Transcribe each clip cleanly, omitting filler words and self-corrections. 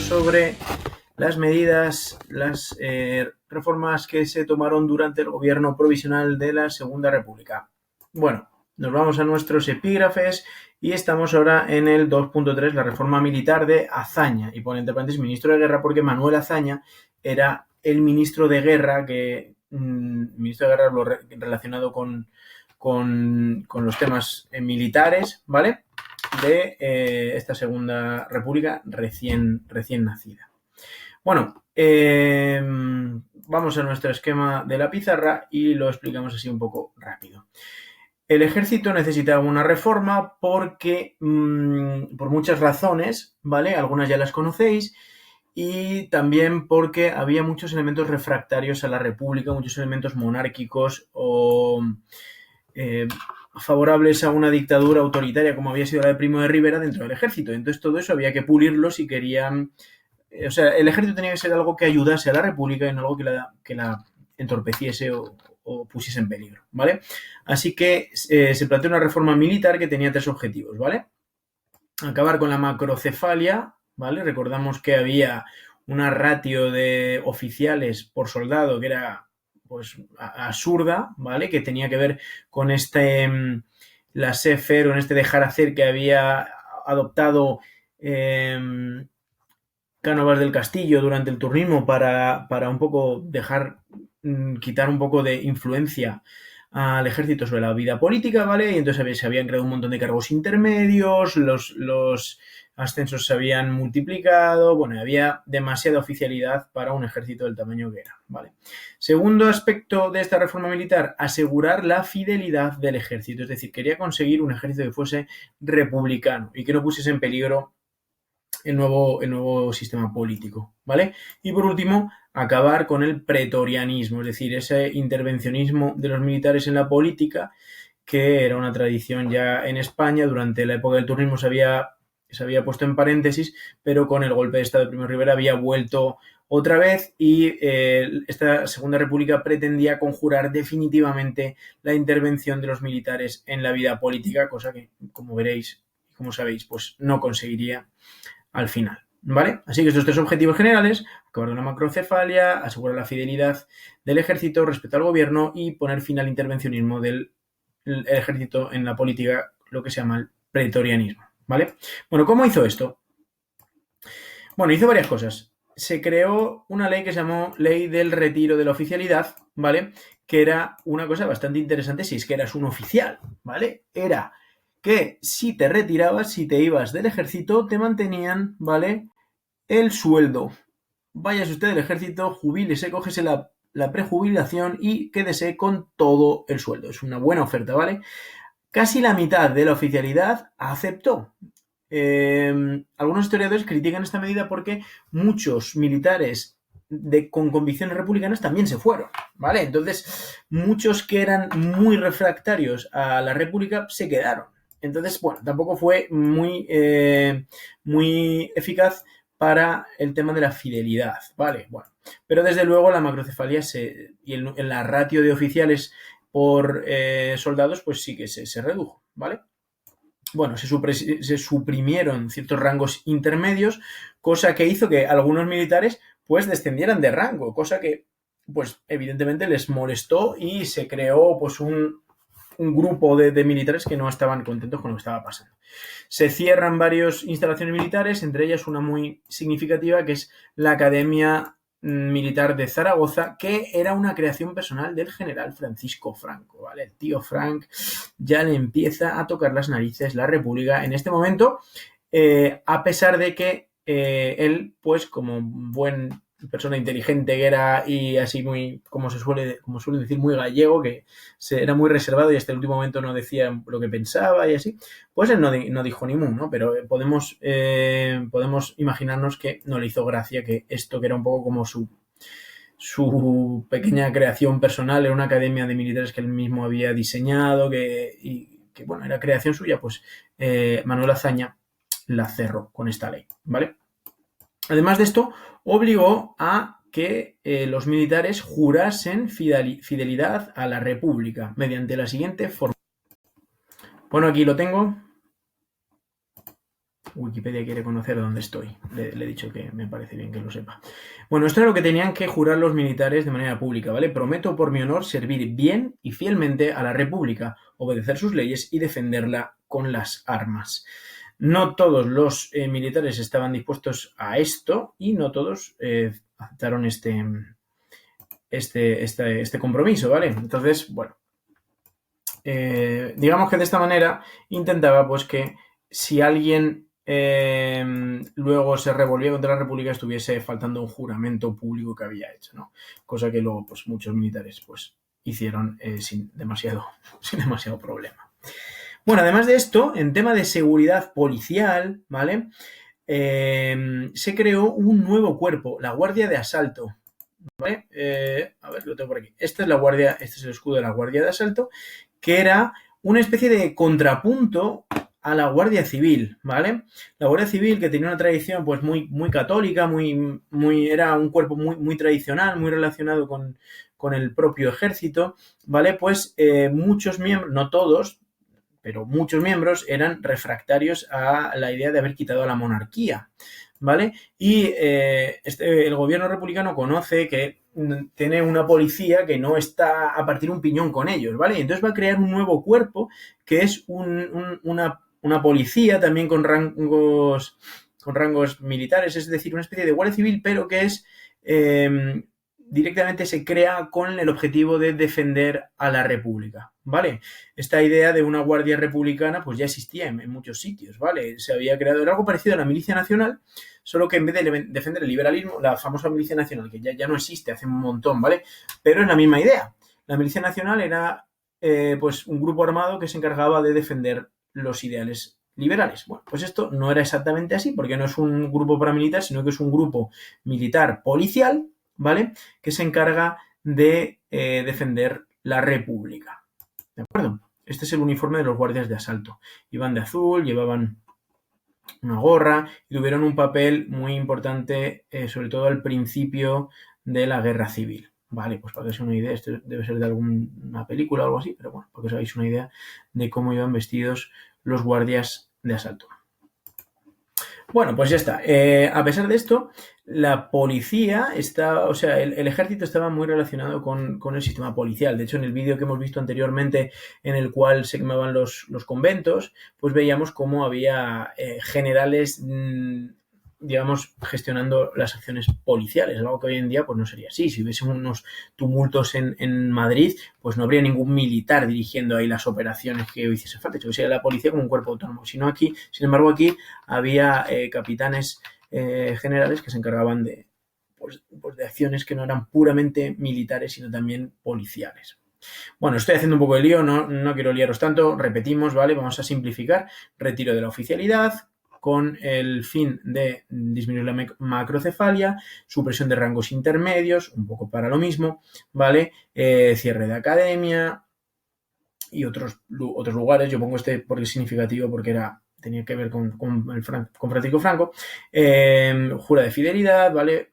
sobre las medidas, las reformas que se tomaron durante el gobierno provisional de la Segunda República. Bueno, nos vamos a nuestros epígrafes y estamos ahora en el 2.3, la reforma militar de Azaña. Y pone entre paréntesis ministro de guerra porque Manuel Azaña era el ministro de guerra ministro de guerra relacionado con los temas militares, ¿vale? De esta Segunda República recién nacida. Bueno, vamos a nuestro esquema de la pizarra y lo explicamos así un poco rápido. El ejército necesitaba una reforma porque, por muchas razones, ¿vale? Algunas ya las conocéis, y también porque había muchos elementos refractarios a la República, muchos elementos monárquicos o favorables a una dictadura autoritaria como había sido la de Primo de Rivera dentro del ejército. Entonces todo eso había que pulirlo si querían... O sea, el ejército tenía que ser algo que ayudase a la República y no algo que la entorpeciese o pusiese en peligro, ¿vale? Así que se planteó una reforma militar que tenía 3 objetivos, ¿vale? Acabar con la macrocefalia, ¿vale? Recordamos que había una ratio de oficiales por soldado que era pues absurda, ¿vale? Que tenía que ver con la Sefer, o en este dejar hacer que había adoptado Cánovas del Castillo durante el turnismo para un poco quitar un poco de influencia al ejército sobre la vida política, ¿vale? Y entonces se habían creado un montón de cargos intermedios, los ascensos se habían multiplicado, bueno, había demasiada oficialidad para un ejército del tamaño que era, ¿vale? Segundo aspecto de esta reforma militar, asegurar la fidelidad del ejército, es decir, quería conseguir un ejército que fuese republicano y que no pusiese en peligro el nuevo sistema político, ¿vale? Y por último, acabar con el pretorianismo, es decir, ese intervencionismo de los militares en la política, que era una tradición ya en España. Durante la época del turnismo se había puesto en paréntesis, pero con el golpe de Estado de Primo de Rivera había vuelto otra vez y esta Segunda República pretendía conjurar definitivamente la intervención de los militares en la vida política, cosa que, como veréis y como sabéis, pues no conseguiría al final, ¿vale? Así que estos 3 objetivos generales: acabar con la macrocefalia, asegurar la fidelidad del ejército respecto al gobierno y poner fin al intervencionismo del ejército en la política, lo que se llama el pretorianismo, ¿vale? Bueno, ¿cómo hizo esto? Bueno, hizo varias cosas. Se creó una ley que se llamó Ley del Retiro de la Oficialidad, ¿vale? Que era una cosa bastante interesante si es que eras un oficial, ¿vale? Era que si te retirabas, si te ibas del ejército, te mantenían, ¿vale?, el sueldo. Váyase usted del ejército, jubílese, cógese la prejubilación y quédese con todo el sueldo. Es una buena oferta, ¿vale? Casi la mitad de la oficialidad aceptó. Algunos historiadores critican esta medida porque muchos militares con convicciones republicanas también se fueron, ¿vale? Entonces, muchos que eran muy refractarios a la República se quedaron. Entonces, bueno, tampoco fue muy eficaz para el tema de la fidelidad, ¿vale? Bueno, pero desde luego la macrocefalia y la ratio de oficiales por soldados, pues sí que se redujo, ¿vale? Bueno, se suprimieron ciertos rangos intermedios, cosa que hizo que algunos militares pues descendieran de rango, cosa que pues evidentemente les molestó y se creó pues un grupo de militares que no estaban contentos con lo que estaba pasando. Se cierran varias instalaciones militares, entre ellas una muy significativa que es la Academia Militar de Zaragoza, que era una creación personal del general Francisco Franco, ¿vale? El tío Frank ya le empieza a tocar las narices la República en este momento, a pesar de que él, pues como buen persona inteligente que era y así muy, como suele decir, muy gallego, que era muy reservado y hasta el último momento no decía lo que pensaba y así, pues él no dijo ni mu, ¿no? Pero podemos imaginarnos que no le hizo gracia que esto, que era un poco como su pequeña creación personal, era una academia de militares que él mismo había diseñado, que bueno, era creación suya, pues Manuel Azaña la cerró con esta ley, ¿vale? Además de esto, obligó a que los militares jurasen fidelidad a la República mediante la siguiente forma. Bueno, aquí lo tengo. Wikipedia quiere conocer dónde estoy. Le he dicho que me parece bien que lo sepa. Bueno, esto era lo que tenían que jurar los militares de manera pública, ¿vale? Prometo por mi honor servir bien y fielmente a la República, obedecer sus leyes y defenderla con las armas. No todos los militares estaban dispuestos a esto y no todos aceptaron este compromiso, ¿vale? Entonces, bueno, digamos que de esta manera intentaba pues que si alguien luego se revolvía contra la República estuviese faltando un juramento público que había hecho, ¿no? Cosa que luego pues muchos militares pues hicieron sin demasiado problema. Bueno, además de esto, en tema de seguridad policial, ¿vale? Se creó un nuevo cuerpo, la Guardia de Asalto, ¿vale? A ver, lo tengo por aquí. Esta es la guardia, este es el escudo de la Guardia de Asalto, que era una especie de contrapunto a la Guardia Civil, ¿vale? La Guardia Civil, que tenía una tradición pues muy católica, era un cuerpo muy tradicional, muy relacionado con el propio ejército, ¿vale? Pues muchos miembros, no todos, pero muchos miembros eran refractarios a la idea de haber quitado a la monarquía, ¿vale? Y el gobierno republicano conoce que tiene una policía que no está a partir un piñón con ellos, ¿vale? Y entonces va a crear un nuevo cuerpo que es una policía también con rangos militares, es decir, una especie de guardia civil, pero que es directamente se crea con el objetivo de defender a la República, ¿vale? Esta idea de una guardia republicana pues ya existía en muchos sitios, ¿vale? Se había creado, era algo parecido a la Milicia Nacional, solo que en vez de defender el liberalismo, la famosa Milicia Nacional, que ya no existe hace un montón, ¿vale? Pero es la misma idea. La Milicia Nacional era pues un grupo armado que se encargaba de defender los ideales liberales. Bueno, pues esto no era exactamente así, porque no es un grupo paramilitar, sino que es un grupo militar policial, ¿vale? Que se encarga de defender la República. ¿De acuerdo? Este es el uniforme de los guardias de asalto. Iban de azul, llevaban una gorra y tuvieron un papel muy importante, sobre todo al principio de la Guerra Civil. Vale, pues para que os hagáis una idea, esto debe ser de alguna película o algo así, pero bueno, para que os hagáis una idea de cómo iban vestidos los guardias de asalto. Bueno, pues ya está. A pesar de esto, la policía o sea, el ejército estaba muy relacionado con el sistema policial. De hecho, en el vídeo que hemos visto anteriormente, en el cual se quemaban los conventos, pues veíamos cómo había generales, digamos, gestionando las acciones policiales, algo que hoy en día pues no sería así. Si hubiese unos tumultos en Madrid, pues no habría ningún militar dirigiendo ahí las operaciones que hiciese falta. Yo sería la policía como un cuerpo autónomo. Sin embargo, aquí había capitanes generales que se encargaban de acciones que no eran puramente militares, sino también policiales. Bueno, estoy haciendo un poco de lío, no quiero liaros tanto, repetimos, ¿vale? Vamos a simplificar. Retiro de la oficialidad, con el fin de disminuir la macrocefalia, supresión de rangos intermedios, un poco para lo mismo, ¿vale? Cierre de academia y otros lugares. Yo pongo este porque es significativo, porque tenía que ver con Francisco Franco. Jura de fidelidad, ¿vale?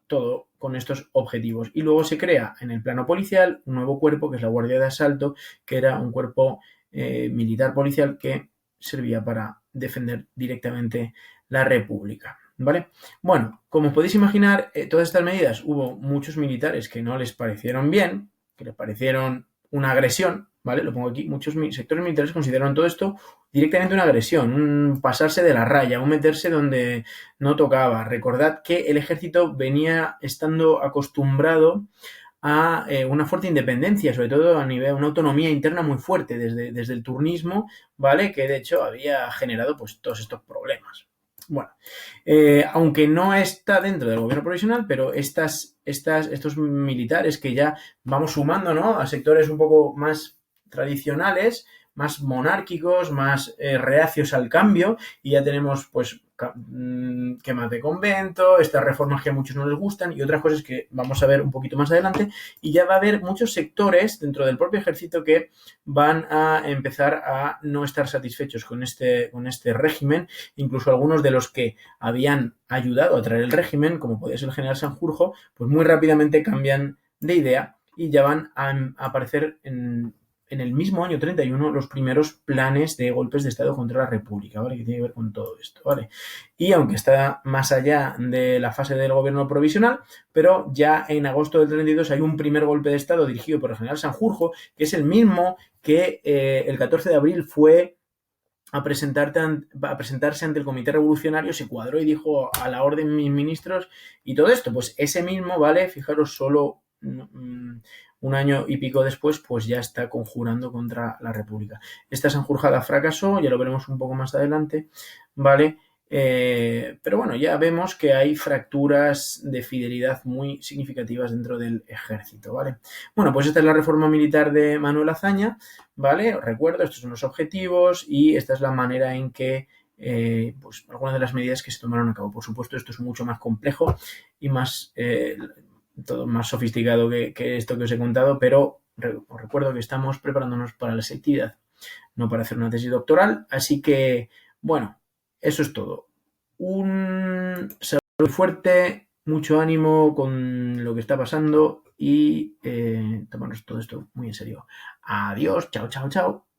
Todo con estos objetivos. Y luego se crea en el plano policial un nuevo cuerpo, que es la Guardia de Asalto, que era un cuerpo militar policial que servía para defender directamente la República, ¿vale? Bueno, como podéis imaginar, todas estas medidas hubo muchos militares que no les parecieron bien, que les parecieron una agresión, ¿vale? Lo pongo aquí, muchos sectores militares consideraron todo esto directamente una agresión, un pasarse de la raya, un meterse donde no tocaba. Recordad que el ejército venía estando acostumbrado a una fuerte independencia, sobre todo a nivel, una autonomía interna muy fuerte desde el turnismo, ¿vale? Que de hecho había generado pues todos estos problemas. Bueno, aunque no está dentro del gobierno provisional, pero estos militares que ya vamos sumando, ¿no? A sectores un poco más tradicionales, más monárquicos, más reacios al cambio, y ya tenemos pues quemas de convento, estas reformas que a muchos no les gustan y otras cosas que vamos a ver un poquito más adelante, y ya va a haber muchos sectores dentro del propio ejército que van a empezar a no estar satisfechos con este régimen, incluso algunos de los que habían ayudado a traer el régimen, como podía ser el general Sanjurjo, pues muy rápidamente cambian de idea y ya van a aparecer en el mismo año 31 los primeros planes de golpes de Estado contra la República, ¿vale? Que tiene que ver con todo esto, ¿vale? Y aunque está más allá de la fase del gobierno provisional, pero ya en agosto del 32 hay un primer golpe de Estado dirigido por el general Sanjurjo, que es el mismo que el 14 de abril fue a presentarse ante el Comité Revolucionario, se cuadró y dijo a la orden mis ministros y todo esto. Pues ese mismo, ¿vale? Fijaros, solo un año y pico después, pues ya está conjurando contra la República. Esta Sanjurjada fracasó, ya lo veremos un poco más adelante, ¿vale? Pero bueno, ya vemos que hay fracturas de fidelidad muy significativas dentro del ejército, ¿vale? Bueno, pues esta es la reforma militar de Manuel Azaña, ¿vale? Os recuerdo, estos son los objetivos y esta es la manera en que pues algunas de las medidas que se tomaron a cabo. Por supuesto, esto es mucho más complejo y más todo más sofisticado que esto que os he contado, pero os recuerdo que estamos preparándonos para la selectividad, no para hacer una tesis doctoral, así que, bueno, eso es todo. Un saludo fuerte, mucho ánimo con lo que está pasando y tomarnos todo esto muy en serio. Adiós, chao, chao, chao.